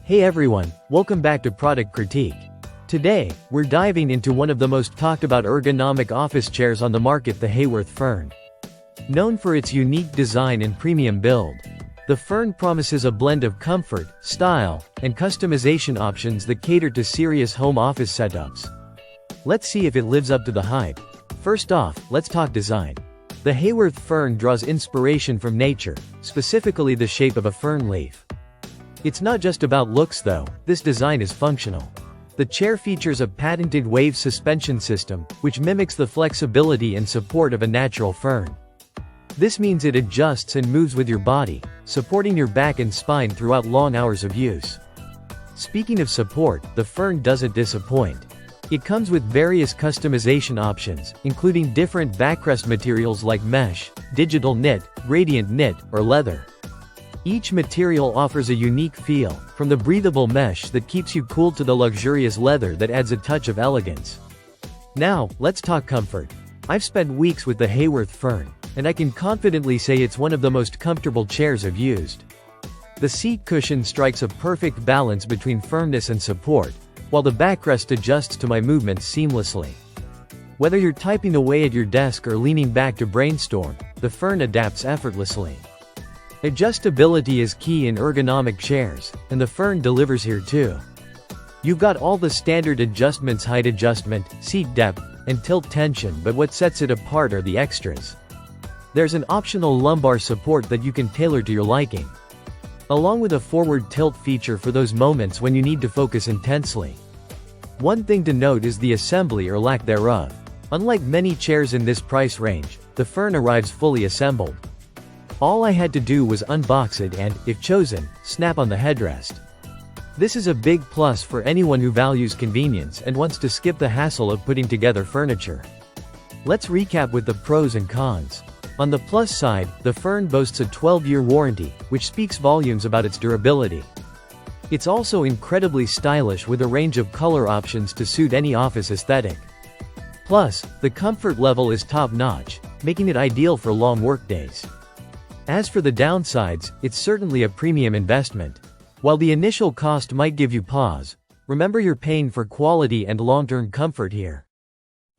Hey everyone, welcome back to Product Critique. Today, we're diving into one of the most talked about ergonomic office chairs on the market, the Haworth Fern. Known for its unique design and premium build, the Fern promises a blend of comfort, style, and customization options that cater to serious home office setups. Let's see if it lives up to the hype. First off, let's talk design. The Haworth Fern draws inspiration from nature, specifically the shape of a fern leaf. It's not just about looks though, this design is functional. The chair features a patented wave suspension system, which mimics the flexibility and support of a natural fern. This means it adjusts and moves with your body, supporting your back and spine throughout long hours of use. Speaking of support, the Fern doesn't disappoint. It comes with various customization options, including different backrest materials like mesh, digital knit, radiant knit, or leather. Each material offers a unique feel, from the breathable mesh that keeps you cool to the luxurious leather that adds a touch of elegance. Now, let's talk comfort. I've spent weeks with the Haworth Fern, and I can confidently say it's one of the most comfortable chairs I've used. The seat cushion strikes a perfect balance between firmness and support, while the backrest adjusts to my movements seamlessly. Whether you're typing away at your desk or leaning back to brainstorm, the Fern adapts effortlessly. Adjustability is key in ergonomic chairs, and the Fern delivers here too. You've got all the standard adjustments: height adjustment, seat depth, and tilt tension, but what sets it apart are the extras. There's an optional lumbar support that you can tailor to your liking, along with a forward tilt feature for those moments when you need to focus intensely. One thing to note is the assembly or lack thereof. Unlike many chairs in this price range, the Fern arrives fully assembled. All I had to do was unbox it and, if chosen, snap on the headrest. This is a big plus for anyone who values convenience and wants to skip the hassle of putting together furniture. Let's recap with the pros and cons. On the plus side, the Fern boasts a 12-year warranty, which speaks volumes about its durability. It's also incredibly stylish with a range of color options to suit any office aesthetic. Plus, the comfort level is top-notch, making it ideal for long workdays. As for the downsides, it's certainly a premium investment. While the initial cost might give you pause, remember you're paying for quality and long-term comfort here.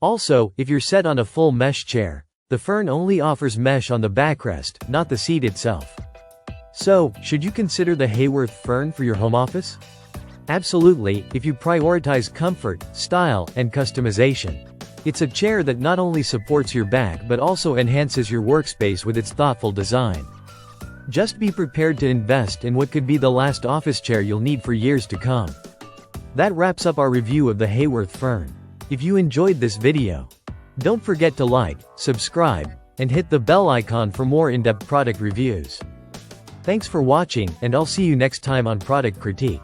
Also, if you're set on a full mesh chair, the Fern only offers mesh on the backrest, not the seat itself. So, should you consider the Haworth Fern for your home office? Absolutely, if you prioritize comfort, style, and customization. It's a chair that not only supports your back but also enhances your workspace with its thoughtful design. Just be prepared to invest in what could be the last office chair you'll need for years to come. That wraps up our review of the Haworth Fern. If you enjoyed this video, don't forget to like, subscribe, and hit the bell icon for more in-depth product reviews. Thanks for watching, and I'll see you next time on Product Critique.